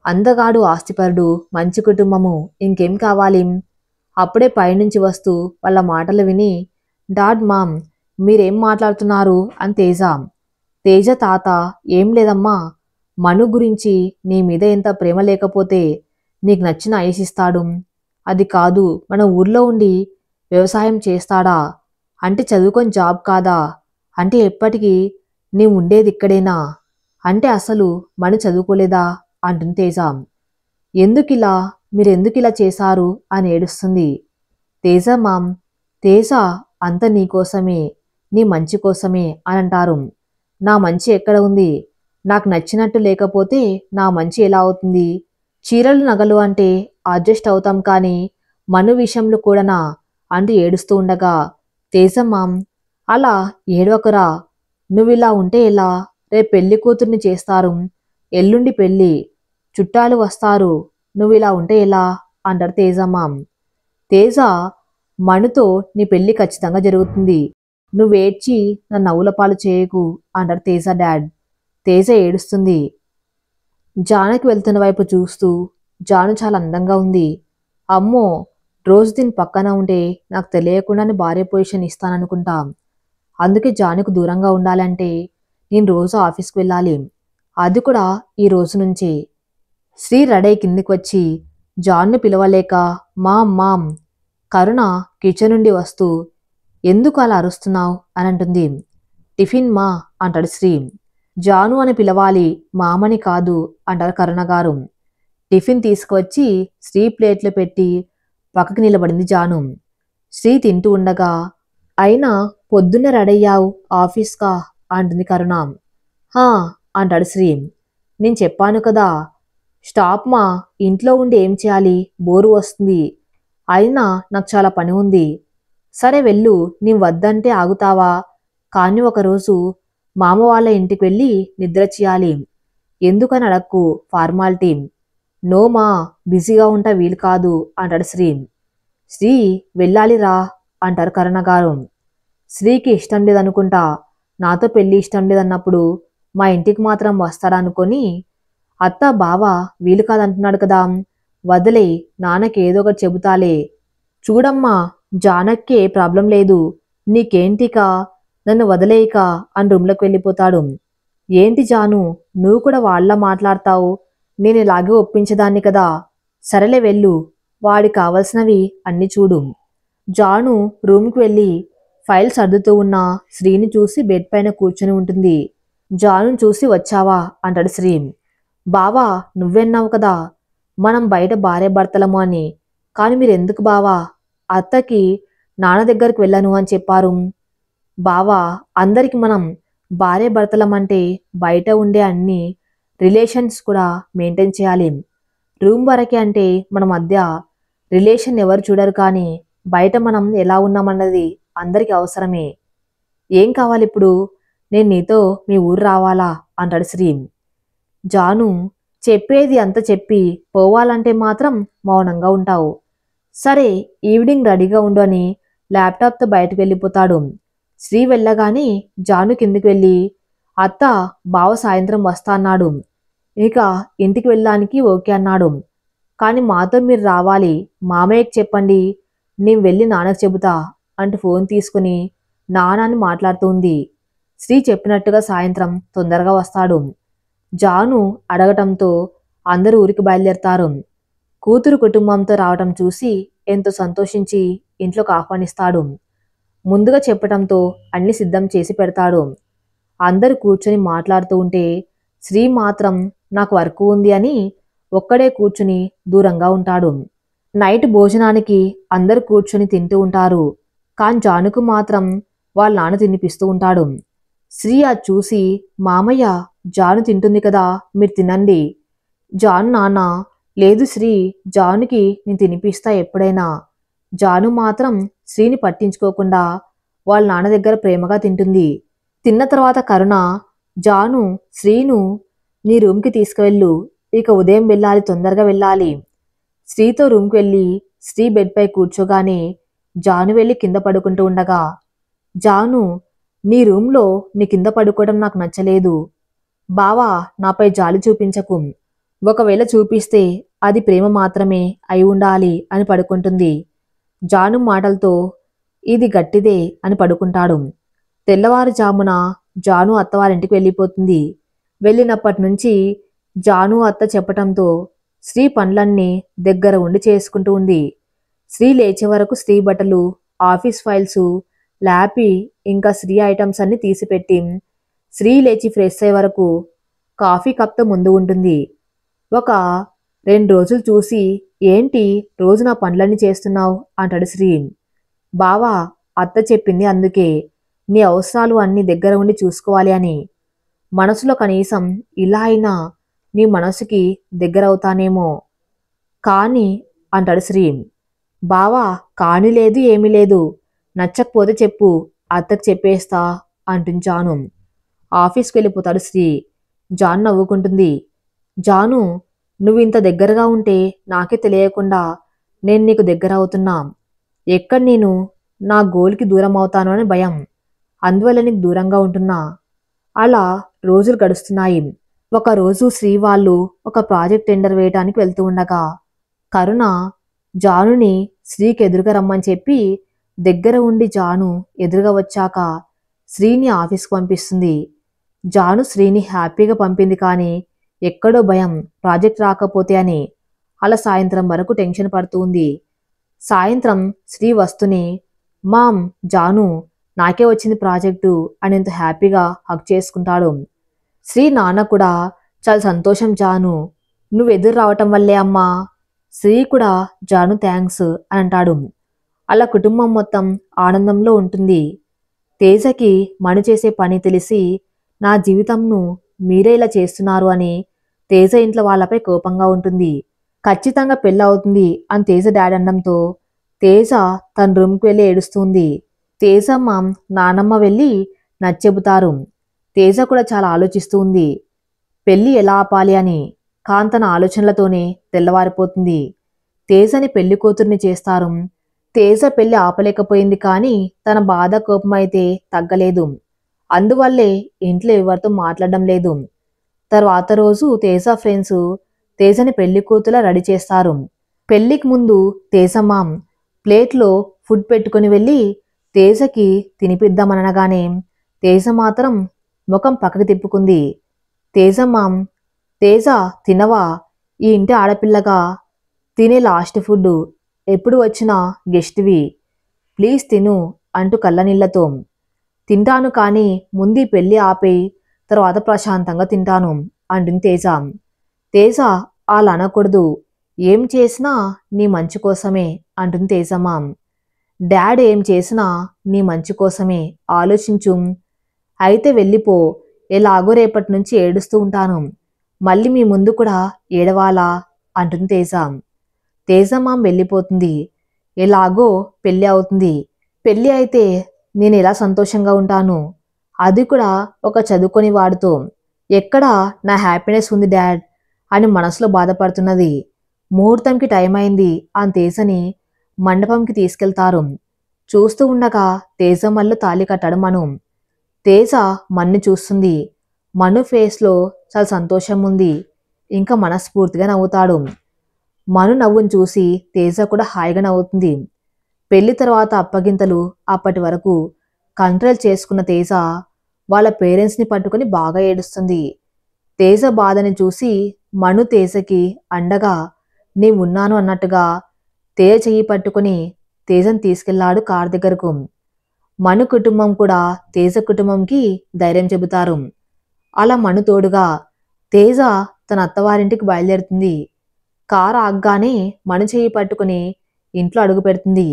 అందగాడు, ఆస్తిపరుడు, మంచి కుటుంబము, ఇంకేం కావాలి? అప్పుడే పైనుంచి వస్తూ వాళ్ళ మాటలు విని, డాడ్ మామ్ మీరేం మాట్లాడుతున్నారు అని తేజ. తేజ తాత, ఏం లేదమ్మా, మను గురించి నీ మీద ఎంత ప్రేమ లేకపోతే నీకు నచ్చిన ఐసిస్తాడు. అది కాదు మన ఊర్లో ఉండి వ్యవసాయం చేస్తాడా అంటే చదువుకొని జాబ్ కాదా అంటే ఎప్పటికీ నీ ఉండేది ఇక్కడేనా అంటే అసలు మను చదువుకోలేదా అంటుంది తేజ. ఎందుకిలా మీరెందుకిలా చేశారు అని ఏడుస్తుంది. తేజ మామ్, తేజ అంత నీకోసమే, నీ మంచి కోసమే అని అంటారు. నా మంచి ఎక్కడ ఉంది? నాకు నచ్చినట్టు లేకపోతే నా మంచి ఎలా అవుతుంది? చీరలు నగలు అంటే అడ్జస్ట్ అవుతాం కానీ మను విషయంలో కూడానా అంటూ ఏడుస్తూ ఉండగా, తేజమ్మాం అలా ఏడవకురా, నువ్విలా ఉంటే ఎలా? రేపు పెళ్లి కూతుర్ని చేస్తారు, ఎల్లుండి పెళ్ళి, చుట్టాలు వస్తారు, నువ్విలా ఉంటే ఎలా అంటారు తేజమ్మాం. తేజ, మనుతో నీ పెళ్లి ఖచ్చితంగా జరుగుతుంది, నువ్వేడ్చి నా నవ్వుల పాలు చేయకు అంటారు తేజ డాడ్. తేజ ఏడుస్తుంది. జానకి వెళ్తున్న వైపు చూస్తూ, జాను చాలా అందంగా ఉంది. అమ్మో, రోజు దీని పక్కన ఉంటే నాకు తెలియకుండానే భార్య పొజిషన్ ఇస్తాననుకుంటా. అందుకే జానుకు దూరంగా ఉండాలంటే నేను రోజు ఆఫీస్కి వెళ్ళాలి, అది కూడా ఈ రోజు నుంచి. శ్రీ రెడీ కిందికి వచ్చి జాన్ను పిలవలేక మామ్ కరుణ కిచెన్ నుండి వస్తూ, ఎందుకు అలా అరుస్తున్నావు అని అంటుంది. టిఫిన్ మా అంటాడు శ్రీ. జాను అని పిలవాలి, మామని కాదు అంటారు కరుణ గారు. టిఫిన్ తీసుకువచ్చి శ్రీ ప్లేట్లో పెట్టి పక్కకి నిలబడింది జాను. శ్రీ తింటూ ఉండగా, అయినా పొద్దున్న రెడయ్యావు ఆఫీస్కా అంటుంది కరుణ. హా అంటాడు శ్రీ. నేను చెప్పాను కదా, స్టాప్ మా, ఇంట్లో ఉండి ఏం చేయాలి, బోరు వస్తుంది, అయినా నాకు చాలా పని ఉంది. సరే వెళ్ళు, నీ వద్దంటే ఆగుతావా? కానీ ఒకరోజు మామ వాళ్ళ ఇంటికి వెళ్ళి నిద్ర చేయాలి, ఎందుకని అడక్కు, ఫార్మాలిటీ. నో మా, బిజీగా ఉంటా, వీలు కాదు అంటాడు శ్రీ. శ్రీ వెళ్ళాలిరా అంటారు కరుణ గారు. శ్రీకి ఇష్టం లేదనుకుంటా, నాతో పెళ్ళి ఇష్టం లేదన్నప్పుడు మా ఇంటికి మాత్రం వస్తాడా అనుకొని, అత్త బావ వీలు కాదంటున్నాడు కదా, వదిలే, నాన్నకి ఏదో ఒకటి చెబుతాలే. చూడమ్మా, జానక్కి ఏ ప్రాబ్లం లేదు, నీకేంటిక, నన్ను వదిలేయక అని రూమ్లోకి వెళ్ళిపోతాడు. ఏంటి జాను, నువ్వు కూడా వాళ్ళ మాట్లాడతావు, నేను ఇలాగే ఒప్పించదాన్ని కదా. సరేలే వెళ్ళు, వాడికి కావలసినవి అన్నీ చూడు. జాను రూమ్కి వెళ్ళి ఫైల్ సర్దుతూ ఉన్న శ్రీని చూసి బెడ్ పైన కూర్చొని ఉంటుంది. జాను చూసి వచ్చావా అంటాడు శ్రీ. బావా నువ్వెన్నావు కదా మనం బయట భార్య భర్తలము అని, కానీ మీరెందుకు బావా అత్తకి నాన్న దగ్గరికి వెళ్ళను అని చెప్పారు? బావా, అందరికి మనం భార్య భర్తలమంటే బయట ఉండే అన్ని రిలేషన్స్ కూడా మెయింటైన్ చేయాలి. రూమ్ వరకే అంటే మన మధ్య రిలేషన్ ఎవరు చూడరు, కానీ బయట మనం ఎలా ఉన్నామన్నది అందరికీ అవసరమే. ఏం కావాలి ఇప్పుడు? నేను నీతో మీ ఊరు రావాలా అంటాడు శ్రీ. జాను, చెప్పేది అంత చెప్పి పోవాలంటే మాత్రం మౌనంగా ఉంటావు. సరే ఈవినింగ్ రెడీగా ఉండు అని ల్యాప్టాప్తో బయటకు వెళ్ళిపోతాడు. శ్రీ వెళ్ళగానే జాను కిందికి వెళ్ళి, అత్త బావ సాయంత్రం వస్తా అన్నాడు, ఇక ఇంటికి వెళ్ళడానికి ఓకే అన్నాడు, కానీ మాతో మీరు రావాలి, మామయ్యకి చెప్పండి, నేను వెళ్ళి నాన్నకు చెబుతా అంటూ ఫోన్ తీసుకుని నానాని మాట్లాడుతుంది. శ్రీ చెప్పినట్టుగా సాయంత్రం తొందరగా వస్తాడు. జాను అడగటంతో అందరూ ఊరికి బయలుదేరతారు. కూతురు కుటుంబంతో రావటం చూసి ఎంతో సంతోషించి ఇంట్లోకి ఆహ్వానిస్తాడు. ముందుగా చెప్పటంతో అన్ని సిద్ధం చేసి పెడతాడు. అందరూ కూర్చొని మాట్లాడుతూ ఉంటే శ్రీ మాత్రం నాకు వర్క్ ఉంది అని ఒక్కడే కూర్చుని దూరంగా ఉంటాడు. నైట్ భోజనానికి అందరూ కూర్చొని తింటూ ఉంటారు. కానీ జానుకు మాత్రం వాళ్ళ నాన్న తినిపిస్తూ ఉంటాడు. శ్రీ అది చూసి మామయ్య జాను తింటుంది కదా, మీరు తినండి. జాను నాన్న లేదు శ్రీ, జానుకి నేను తినిపిస్తా ఎప్పుడైనా. జాను మాత్రం శ్రీని పట్టించుకోకుండా వాళ్ళ నాన్న దగ్గర ప్రేమగా తింటుంది. తిన్న తర్వాత కరుణ జాను శ్రీను నీ రూమ్కి తీసుకువెళ్ళు, ఇక ఉదయం వెళ్ళాలి, తొందరగా వెళ్ళాలి. శ్రీతో రూమ్కి వెళ్ళి శ్రీ బెడ్పై కూర్చోగానే జాను వెళ్ళి కింద పడుకుంటూ ఉండగా, జాను నీ రూమ్లో నీ కింద పడుకోవడం నాకు నచ్చలేదు. బావా నాపై జాలి చూపించకు, ఒకవేళ చూపిస్తే అది ప్రేమ మాత్రమే అయి ఉండాలి అని పడుకుంటుంది. జాను మాటలతో ఇది గట్టిదే అని పడుకుంటాడు. తెల్లవారుజామున జాను అత్తవారింటికి వెళ్ళిపోతుంది. వెళ్ళినప్పటి నుంచి జాను అత్త చెప్పటంతో శ్రీ పనులన్నీ దగ్గర ఉండి చేసుకుంటూ ఉంది. శ్రీ లేచే వరకు శ్రీ బట్టలు, ఆఫీస్ ఫైల్స్, ల్యాపీ ఇంకా శ్రీ ఐటమ్స్ అన్ని తీసిపెట్టి శ్రీ లేచి ఫ్రెష్ అయ్యే వరకు కాఫీ కప్తో ముందు ఉంటుంది. ఒక 2 రోజులు చూసి ఏంటి రోజు నా పనులన్నీ చేస్తున్నావు అంటాడు శ్రీ. బావా అత్త చెప్పింది అందుకే, నీ అవసరాలు అన్నీ దగ్గర ఉండి చూసుకోవాలి అని. మనసులో కనీసం ఇలా అయినా నీ మనసుకి దగ్గరవుతానేమో కానీ అంటాడు శ్రీ. బావా కాని లేదు ఏమీ లేదు, నచ్చకపోతే చెప్పు, అత్తకు చెప్పేస్తా అంటుంది జాను. ఆఫీస్కి వెళ్ళిపోతాడు శ్రీ. జాను నవ్వుకుంటుంది. జాను నువ్వు ఇంత దగ్గరగా ఉంటే నాకే తెలియకుండా నేను నీకు దగ్గర అవుతున్నా. ఎక్కడ నేను నా గోల్కి దూరం అవుతాను అని భయం, అందువల్ల నీకు దూరంగా ఉంటున్నా. అలా రోజులు గడుస్తున్నాయి. ఒకరోజు శ్రీ వాళ్ళు ఒక ప్రాజెక్ట్ టెండర్ వేయడానికి వెళ్తూ ఉండగా కరుణ జానుని శ్రీకి ఎదురుగా రమ్మని చెప్పి దగ్గర ఉండి జాను ఎదురుగా వచ్చాక శ్రీని ఆఫీస్కి పంపిస్తుంది. జాను శ్రీని హ్యాపీగా పంపింది కానీ ఎక్కడో భయం ప్రాజెక్ట్ రాకపోతే అని. అలా సాయంత్రం వరకు టెన్షన్ పడుతూ ఉంది. సాయంత్రం శ్రీ వస్తూనే మామ్ జాను నాకే వచ్చింది ప్రాజెక్టు అని ఎంతో హ్యాపీగా హగ్ చేసుకుంటాడు. శ్రీ నాన్న కూడా చాలా సంతోషం జాను, నువ్వు ఎదురు రావటం వల్లే అమ్మా. శ్రీ కూడా జాను థ్యాంక్స్ అని అంటాడు. అలా కుటుంబం మొత్తం ఆనందంలో ఉంటుంది. తేజకి మను చేసే పని తెలిసి నా జీవితంను మీరే ఇలా చేస్తున్నారు అని తేజ ఇంట్లో వాళ్ళపై కోపంగా ఉంటుంది. ఖచ్చితంగా పెళ్ళి అవుతుంది అని తేజ డాడీ అనడంతో తేజ తన రూమ్కి వెళ్ళి ఏడుస్తుంది. తేజమ్మ నానమ్మ వెళ్ళి నచ్చెబుతారు. తేజ కూడా చాలా ఆలోచిస్తూ ఉంది పెళ్ళి ఎలా ఆపాలి అని. కాన్ తన ఆలోచనలతోనే తెల్లవారిపోతుంది. తేజని పెళ్లి కూతుర్ని చేస్తారు. తేజ పెళ్లి ఆపలేకపోయింది కానీ తన బాధ కోపం అయితే తగ్గలేదు. అందువల్లే ఇంట్లో ఎవరితో మాట్లాడడం లేదు. తర్వాత రోజు తేజ ఫ్రెండ్స్ తేజని పెళ్లి కూతులా రెడీ చేస్తారు. పెళ్లికి ముందు తేజమ్మ ప్లేట్లో ఫుడ్ పెట్టుకుని వెళ్ళి తేజకి తినిపిద్దామనగానే తేజ మాత్రం ముఖం పక్కకి తిప్పుకుంది. తేజమ్మ తేజ తినవా, ఈ ఇంటి ఆడపిల్లగా తినే లాస్ట్ ఫుడ్, ఎప్పుడు వచ్చినా గెస్ట్వి, ప్లీజ్ తిను అంటూ కళ్ళనీళ్లతో. తింటాను కానీ ముందు పెళ్ళి ఆపే తర్వాత ప్రశాంతంగా తింటాను అంటుంది తేజ. తేజ అలా అనకూడదు, ఏం చేసినా నీ మంచి కోసమే అంటుంది తేజమ్మ. డాడ్ ఏం చేసినా నీ మంచి కోసమే, ఆలోచించు. అయితే వెళ్ళిపో, ఎలాగో రేపటి నుంచి ఏడుస్తూ ఉంటాను, మళ్ళీ మీ ముందు కూడా ఏడవాలా అంటుంది తేజ. తేజమ్మ వెళ్ళిపోతుంది. ఎలాగో పెళ్ళి అవుతుంది. పెళ్ళి అయితే నేను ఎలా సంతోషంగా ఉంటాను, అది కూడా ఒక చదువుకొని వాడితో. ఎక్కడ నా హ్యాపీనెస్ ఉంది డాడ్ అని మనసులో బాధపడుతున్నది. ముహూర్తంకి టైం అయింది అని తేజని మండపంకి తీసుకెళ్తారు. చూస్తూ ఉండగా తేజమ్మల్లో తాళి కట్టాడు మను. తేజ మన్ను చూస్తుంది. మను ఫేస్లో చాలా సంతోషం ఉంది. ఇంకా మనస్ఫూర్తిగా నవ్వుతాడు. మను నవ్వును చూసి తేజ కూడా హాయిగా నవ్వుతుంది. పెళ్లి తర్వాత అప్పగింతలు అప్పటి వరకు కంట్రోల్ చేసుకున్న తేజ వాళ్ళ పేరెంట్స్ని పట్టుకుని బాగా ఏడుస్తుంది. తేజ బాధని చూసి మను తేజకి అండగా నీ ఉన్నాను అన్నట్టుగా తేజ చెయ్యి పట్టుకుని తేజని తీసుకెళ్లాడు కార్ దగ్గరకు. మను కుటుంబం కూడా తేజ కుటుంబంకి ధైర్యం చెబుతారు. అలా మను తోడుగా తేజ తన అత్తవారింటికి బయలుదేరుతుంది. కారు ఆగ్గానే మను చెయ్యి పట్టుకుని ఇంట్లో అడుగు పెడుతుంది.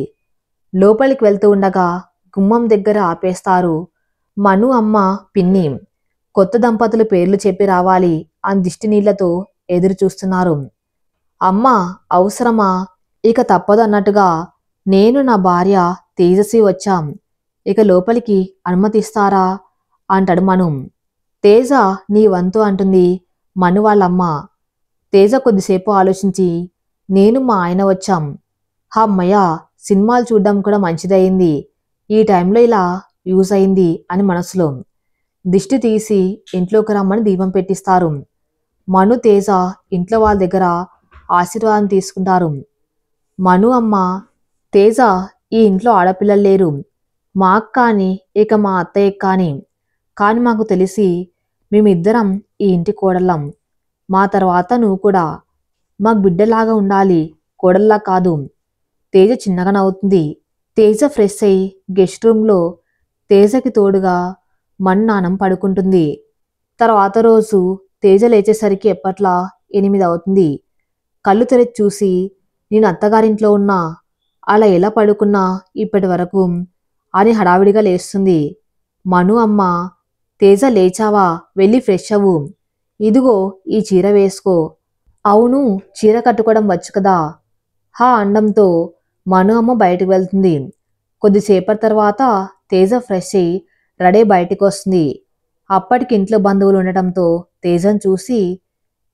లోపలికి వెళ్తూ ఉండగా గుమ్మం దగ్గర ఆపేస్తారు మను అమ్మ, పిన్ని. కొత్త దంపతులు పేర్లు చెప్పి రావాలి అని దిష్టి నీళ్లతో ఎదురు చూస్తున్నారు. అమ్మ అవసరమా, ఇక తప్పదు అన్నట్టుగా నేను నా భార్య తేజస్వి వచ్చాం, ఇక లోపలికి అనుమతిస్తారా అంటాడు మను. తేజ నీ వంతు అంటుంది మను వాళ్ళమ్మ. తేజ కొద్దిసేపు ఆలోచించి నేను మా ఆయన వచ్చాం, అమ్మయ్య సినిమాలు చూడ్డం కూడా మంచిదయింది, ఈ టైంలో ఇలా యూజ్ అయింది అని మనసులో. దిష్టి తీసి ఇంట్లోకి రమ్మని దీపం పెట్టిస్తారు. మను తేజ ఇంట్లో వాళ్ళ దగ్గర ఆశీర్వాదం తీసుకుంటారు. మను అమ్మ, తేజ ఈ ఇంట్లో ఆడపిల్లలు లేరు, మా అక్క కానీ ఇక మా అత్తయ్య కానీ మాకు తెలిసి మేమిద్దరం ఈ ఇంటి కోడళ్ళం, మా తర్వాత నువ్వు కూడా మాకు బిడ్డలాగా ఉండాలి, కోడల్లా కాదు. తేజ చిన్నగా నవ్వుతుంది. తేజ ఫ్రెష్ అయి గెస్ట్ రూమ్లో తేజకి తోడుగా మన్నానం పడుకుంటుంది. తర్వాత రోజు తేజ లేచేసరికి ఎప్పట్లా 8 అవుతుంది. కళ్ళు తెరిచి చూసి నేను అత్తగారింట్లో ఉన్నా, అలా ఎలా పడుకున్నా ఇప్పటి వరకు అని హడావిడిగా లేస్తుంది. మను అమ్మ, తేజ లేచావా, వెళ్ళి ఫ్రెష్ అవ్వు, ఇదిగో ఈ చీర వేసుకో. అవును చీర కట్టుకోవడం వచ్చు కదా హా అండంతో మను అమ్మ బయటకు వెళ్తుంది. కొద్దిసేపటి తర్వాత తేజ ఫ్రెష్ అయి రెడీ బయటికి వస్తుంది. అప్పటికి ఇంట్లో బంధువులు ఉండటంతో తేజను చూసి,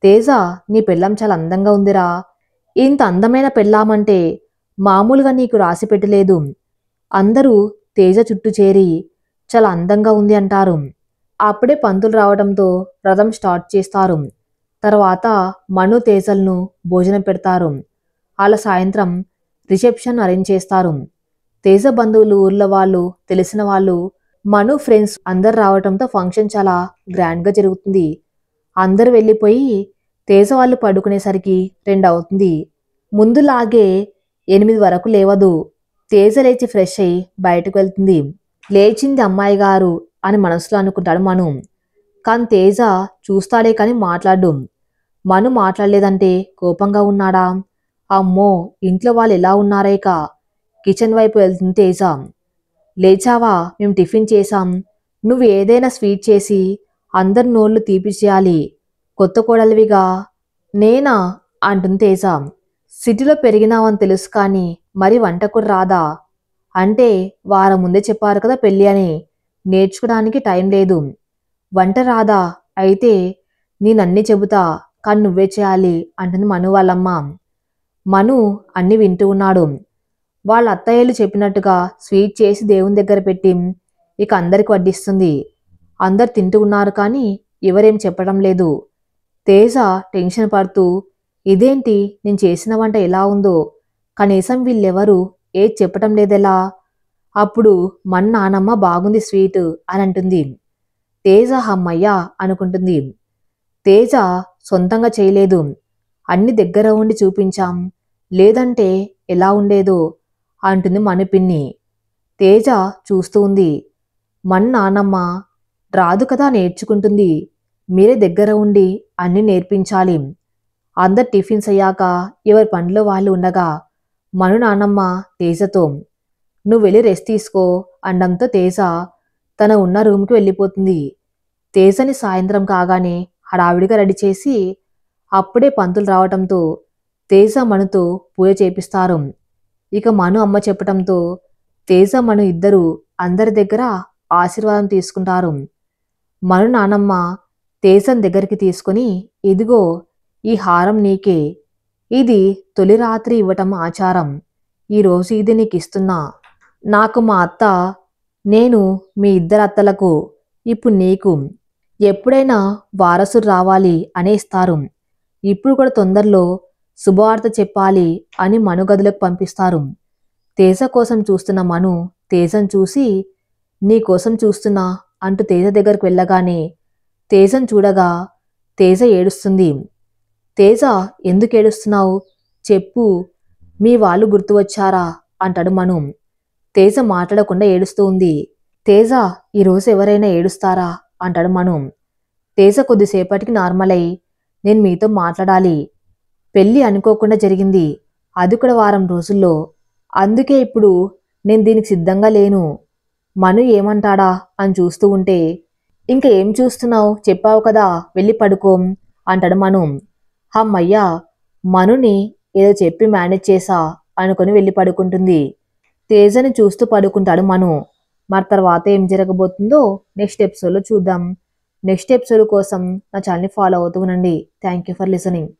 తేజ నీ పెళ్ళాం చాలా అందంగా ఉందిరా, ఇంత అందమైన పెళ్ళామంటే మామూలుగా నీకు రాసి పెట్టలేదు, అందరూ తేజ చుట్టూ చేరి చాలా అందంగా ఉంది అంటారు. అప్పుడే పంతులు రావడంతో రథం స్టార్ట్ చేస్తారు. తర్వాత మను తేజలను భోజనం పెడతారు. అలా సాయంత్రం రిసెప్షన్ అరేంజ్ చేస్తారు. తేజ బంధువులు, ఊర్లో వాళ్ళు, తెలిసిన వాళ్ళు, మను ఫ్రెండ్స్ అందరు రావడంతో ఫంక్షన్ చాలా గ్రాండ్గా జరుగుతుంది. అందరూ వెళ్ళిపోయి తేజ వాళ్ళు పడుకునేసరికి 2 అవుతుంది. ముందులాగే 8 వరకు లేవదు. తేజ లేచి ఫ్రెష్ అయి బయటకు వెళ్తుంది. లేచింది అమ్మాయి గారు అని మనసులో అనుకుంటాడు మను. కానీ తేజ చూస్తాడే కానీ మాట్లాడు. మను మాట్లాడలేదంటే కోపంగా ఉన్నాడా, అమ్మో ఇంట్లో వాళ్ళు ఎలా ఉన్నారేక కిచెన్ వైపు వెళ్తుంది తేజ. లేచావా, మేము టిఫిన్ చేశాం, నువ్వు ఏదైనా స్వీట్ చేసి అందరి నోళ్ళు తీపిచేయాలి, కొత్త కోడలివిగా. నేనా అంటుంది తేజ. సిటీలో పెరిగినావని తెలుసు కానీ మరి వంట కూడా రాదా, అంటే వారం ముందే చెప్పారు కదా పెళ్ళి అని, నేర్చుకోవడానికి టైం లేదు. వంట రాదా, అయితే నేనన్నీ చెబుతా కానీ నువ్వే చేయాలి అంటుంది మను వాళ్ళమ్మ. మను అన్నీ వింటూ ఉన్నాడు. వాళ్ళ అత్తయ్యలు చెప్పినట్టుగా స్వీట్ చేసి దేవుని దగ్గర పెట్టి ఇక అందరికి వడ్డిస్తుంది. అందరు తింటూ ఉన్నారు కానీ ఎవరేం చెప్పడం లేదు. తేజ టెన్షన్ పడుతూ, ఇదేంటి నేను చేసిన వంట ఎలా ఉందో, కనీసం వీళ్ళెవరు ఏది చెప్పటం లేదెలా. అప్పుడు మన నానమ్మ బాగుంది స్వీట్ అని అంటుంది. తేజ అమ్మయ్య అనుకుంటుంది. తేజ సొంతంగా చేయలేదు, అన్ని దగ్గర ఉండి చూపించాం, లేదంటే ఎలా ఉండేదో అంటుంది మను పిన్ని. తేజ చూస్తూ ఉంది. మన నానమ్మ రాదు కదా నేర్చుకుంటుంది, మీరే దగ్గర ఉండి అన్నీ నేర్పించాలి. అందరు టిఫిన్స్ అయ్యాక ఎవరి పనిలో వాళ్ళు ఉండగా మను నానమ్మ తేజతో, నువ్వు వెళ్ళి రెస్ట్ తీసుకో అండంతో తేజ తన ఉన్న రూమ్కి వెళ్ళిపోతుంది. తేజని సాయంత్రం కాగానే హడావిడిగా రెడీ చేసి అప్పుడే పంతులు రావటంతో తేజ మనుతో పూజ చేపిస్తారు. ఇక మను అమ్మ చెప్పటంతో తేజ మను ఇద్దరు అందరి దగ్గర ఆశీర్వాదం తీసుకుంటారు. మను నానమ్మ తేజన్ దగ్గరికి తీసుకుని, ఇదిగో ఈ హారం నీకే, ఇది తొలి రాత్రి ఇవ్వటం ఆచారం, ఈరోజు ఇది నీకు ఇస్తున్నా. నాకు మా అత్త, నేను మీ ఇద్దరు అత్తలకు, ఇప్పుడు నీకు, ఎప్పుడైనా వారసుడు రావాలి అనే ఇస్తారు. ఇప్పుడు కూడా తొందరలో శుభవార్త చెప్పాలి అని మను గదిలోకి పంపిస్తారు. తేజ కోసం చూస్తున్న మను తేజను చూసి నీ కోసం చూస్తున్నా అంటూ తేజ దగ్గరకు వెళ్ళగానే తేజను చూడగా తేజ ఏడుస్తుంది. తేజ ఎందుకు ఏడుస్తున్నావు చెప్పు, మీ వాళ్ళు గుర్తు వచ్చారా అంటాడు మను. తేజ మాట్లాడకుండా ఏడుస్తూ ఉంది. తేజ ఈరోజు ఎవరైనా ఏడుస్తారా అంటాడు మను. తేజ కొద్దిసేపటికి నార్మల్ అయి నేను మీతో మాట్లాడాలి, పెళ్ళి అనుకోకుండా జరిగింది, అది కూడా వారం రోజుల్లో, అందుకే ఇప్పుడు నేను దీనికి సిద్ధంగా లేను, మను ఏమంటాడా అని చూస్తూ ఉంటే ఇంక ఏం చూస్తున్నావు చెప్పావు కదా వెళ్ళి పడుకో అంటాడు మను. హమ్మయ్యా మనుని ఏదో చెప్పి మేనేజ్ చేసా అనుకుని వెళ్ళి పడుకుంటుంది. తేజని చూస్తూ పడుకుంటాడు మను. మరి తర్వాత ఏం జరగబోతుందో నెక్స్ట్ ఎపిసోడ్లో చూద్దాం. నెక్స్ట్ ఎపిసోడ్ కోసం నా ఛానల్ని ఫాలో అవుతూ ఉండండి. Thank you for listening.